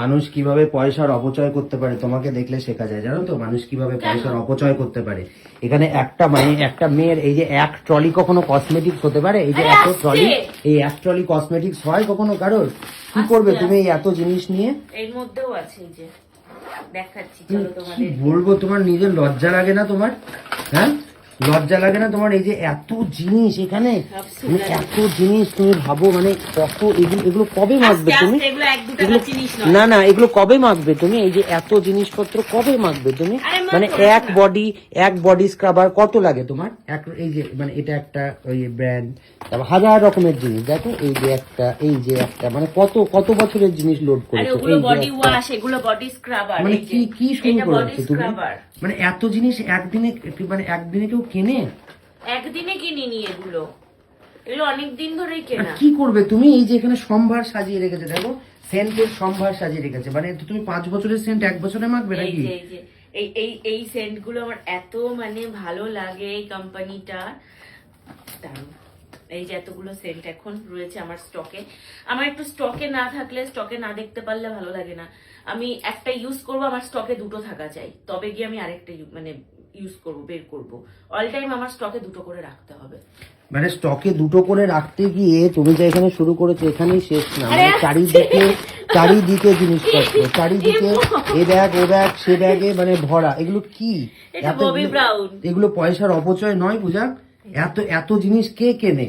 মানুষ কিভাবে পয়সার অপচয় করতে পারে তোমাকে দেখলে শেখা যায়, জানো তো? মানুষ কিভাবে পয়সার অপচয় করতে পারে। এখানে একটা মেয়ের এই যে এক ট্রলি কখনো কসমেটিক্স হতে পারে? এই যে এত ট্রলি, এই এক ট্রলি কসমেটিক্স হয় কখনো কারোর? কি করবে তুমি এই এত জিনিস নিয়ে? এর মধ্যেও আছে এই যে দেখাচ্ছি, চলো তোমাদের। কি বলবো, তোমার নিজের লজ্জা লাগে না তোমার? হ্যাঁ, লজ্জা লাগে না তোমার? এই যে এত জিনিস এখানে, এত জিনিস তুমি ভাবো মানে কত, এগুলো কবে মাখবে তুমি? না না, এগুলো কবে মাখবে তুমি? এই যে এত জিনিসপত্র কবে মাখবে তুমি? মানে এক বডি স্ক্রাবার কত লাগে তোমার? এই যে মানে এটা একটা ওই ব্র্যান্ড, তারপর হাজার রকমের জিনিস দেখো, এই যে একটা মানে কত বছরের জিনিস লোড করেছো। এই বডি ওয়াশ, এগুলো বডি স্ক্রাবার, মানে কি শুরু করেছো তুমি? মানে এত জিনিস একদিনে, মানে একদিনে কেউ কেনে? একদিনে কিনিনি এগুলো অনেক দিন ধরেই কেনা। কি করবে তুমি? এই যে এখানে সম্ভার সাজিয়ে রেখেছে, দেখো সেন্টের সম্ভার সাজিয়ে রেখেছে। মানে তুমি 5 বছরের সেন্ট 1 বছরে মাখবে নাকি? এই সেন্ট গুলো আমার এত মানে ভালো লাগে, এই কোম্পানিটা দারুণ। এই যে এতগুলো সেন্ট এখন রয়েছে আমার স্টকে। আমার একটু স্টকে না থাকলে, স্টকে না দেখতে পারলে ভালো লাগে না। আমি একটা ইউজ করবো, আমার স্টকে দুটো থাকা চাই, তবে গিয়ে আমি আরেকটা মানে ইউজ করবো, বের করবো। অল টাইম আমার স্টকে দুটো করে রাখতে হবে। মানে স্টকে দুটো করে রাখতে গিয়ে তুমি যে এখানে শুরু করেছো এখানেই শেষ না, মানে চারিদিকে জিনিসপত্র, চারিদিকে এ ব্যাগ ও ব্যাগ সে ব্যাগে মানে ভরা। এগুলো কি? এগুলো পয়সার অপচয় নয় পূজা? এত জিনিস কে কেনে?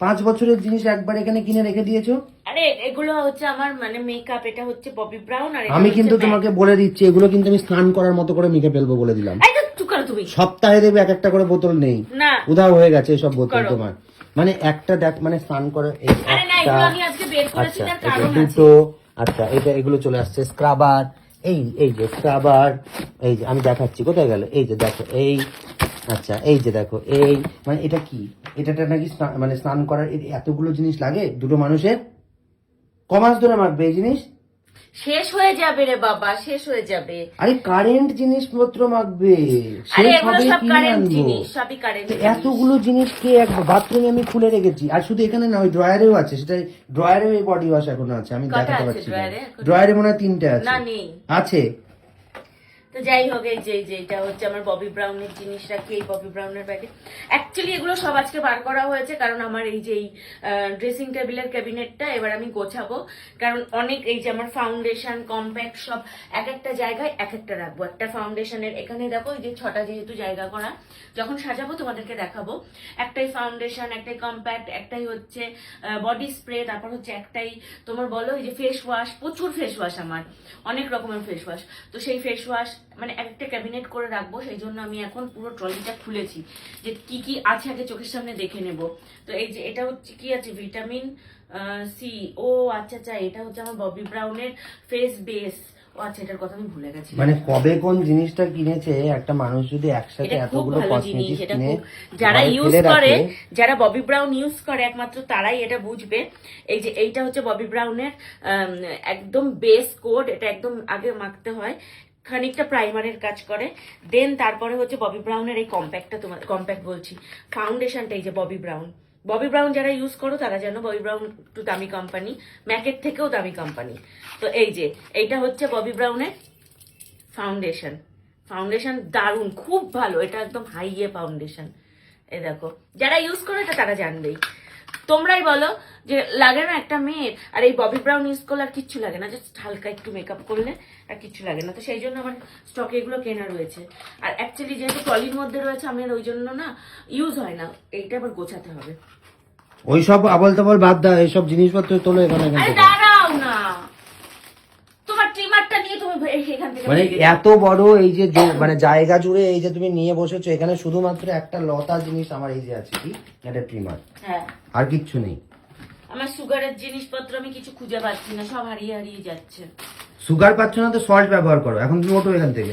5 বছরের জিনিস একবার এখানে কিনে রেখে দিয়েছো। আরে এগুলো হচ্ছে আমার মানে মেকআপ, এটা হচ্ছে ববি ব্রাউন। আর আমি কিন্তু তোমাকে বলে দিচ্ছি, এগুলো কিন্তু আমি স্নান করার মতো করে মেখে ফেলবো বলে দিলাম। সপ্তাহে দেবে একটা করে বোতল, নেই উধাও হয়ে গেছে এসব বোতল তোমার। মানে একটা দেখ, মানে স্নান করে দুটো, আচ্ছা এটা এগুলো চলে আসছে স্ক্রাবার। এই যে স্ক্রাবার, এই যে আমি দেখাচ্ছি, কোথায় গেল? এই যে দেখো, এই আচ্ছা এই যে দেখো, এই মানে এটা কি? এটা নাকি মানে স্নান করার এতগুলো জিনিস লাগে দুটো মানুষের? কমাস ধরে মাখবে এই জিনিস? শেষ হয়ে যাবে রে বাবা, শেষ হয়ে যাবে। আরে কারেন্ট জিনিসপত্র মাখবে, শেষ হবে কিনে আনবো? এতগুলো জিনিস কে একবার বাথরুমে আমি খুলে রেখেছি। আর শুধু এখানে না, ওই ড্রয়ারেও আছে, সেটা ড্রয়ারেও এই বডি ওয়াশ এখনো আছে, আমি দেখাতে পারছি না। ড্রয়ারে মনে হয় 3টে আছে। না নেই, আছে। তো যাই হোক, এই যে এটা হচ্ছে আমার ববি ব্রাউনের জিনিস রাখি, এই ববি ব্রাউনের প্যাকেট। অ্যাকচুয়ালি এগুলো সব আজকে বার করা হয়েছে, কারণ আমার এই যে ড্রেসিং টেবিলের ক্যাবিনেটটা এবার আমি গোছাবো। কারণ অনেক এই যে আমার ফাউন্ডেশন, কম্প্যাক্ট সব এক একটা জায়গায় এক একটা রাখবো। একটা ফাউন্ডেশনের এখানে দেখো, এই যে 6টা যেহেতু জায়গা করা, যখন সাজাবো তোমাদেরকে দেখাবো। একটাই ফাউন্ডেশন, একটাই কম্প্যাক্ট, একটাই হচ্ছে বডি স্প্রে, তারপর হচ্ছে একটাই তোমার বলো এই যে ফেস ওয়াশ। প্রচুর ফেস ওয়াশ, আমার অনেক রকমের ফেস ওয়াশ। তো সেই ফেস ওয়াশ মানে একটা ক্যাবিনেট করে রাখবো, সেই জন্য আমি এখন পুরো ট্রলিটা খুলেছি যে কি কি আছে আগে চোখের সামনে দেখে নেব। তো এই যে এটা হচ্ছে কি আছে, ভিটামিন সি। ও আচ্ছা আচ্ছা, এটা হচ্ছে আমার ববি ব্রাউনের ফেস বেস। ও আচ্ছা, এটার কথা আমি ভুলে গেছি। মানে কবে কোন জিনিসটা কিনেছে একটা মানুষ যদি একসাথে এতগুলো কসমেটিক্স কিনে, যারা ইউজ করে, যারা ববি ব্রাউন ইউজ করে একমাত্র তারাই এটা বুঝবে। এই যে এইটা হচ্ছে ববি ব্রাউনের একদম বেস কোড, এটা একদম আগে মাখতে হয়, খানিকটা প্রাইমারের কাজ করে, দেন তারপরে হচ্ছে ববি ব্রাউনের এই কম্প্যাক্টটা, তোমার কম্প্যাক্ট বলছি, ফাউন্ডেশনটা। এই যে ববি ব্রাউন যারা ইউজ করো তারা জানো ববি ব্রাউন একটু দামি কোম্পানি, ম্যাকের থেকেও দামি কোম্পানি। তো এই যে এইটা হচ্ছে ববি ব্রাউনের ফাউন্ডেশন দারুণ, খুব ভালো, এটা একদম হাই ফাউন্ডেশন। এই দেখো, যারা ইউজ করো এটা তারা জানবেই। তোমরাই বলো যে লাগে না একটা মেয়ের? আর এই ববি ব্রাউন ইউজ করলে আর কিচ্ছু লাগে না, জাস্ট হালকা একটু মেকআপ করলে আর কিচ্ছু লাগে না। তো সেই জন্য আমার স্টকে এগুলো কেনা রয়েছে। আর অ্যাকচুয়ালি যেহেতু ট্রলির মধ্যে রয়েছে, আমার ওই জন্য না ইউজ হয় না, এইটা আবার গোছাতে হবে। ওইসব আবল তাবল বাদ দাও, এইসব জিনিসপত্র তোলো এখানে। দাঁড়াও না, তোমার ট্রিমারটা নিয়ে তুমি এখান থেকে, মানে এত বড় এই যে মানে জায়গা জুড়ে এই যে তুমি নিয়ে বসেছো, এখানে শুধুমাত্র একটা লতা জিনিস আমার এই যে আছে, কি একটা ট্রিমার, হ্যাঁ, আর কিচ্ছু নেই। আমার সুগারের জিনিসপত্র আমি কিছু খুঁজে পাচ্ছি না, সব হারিয়ে যাচ্ছে। সুগার পাচ্ছ না তো সল্ট ব্যবহার করো, এখন তুমি ওঠো এখান থেকে।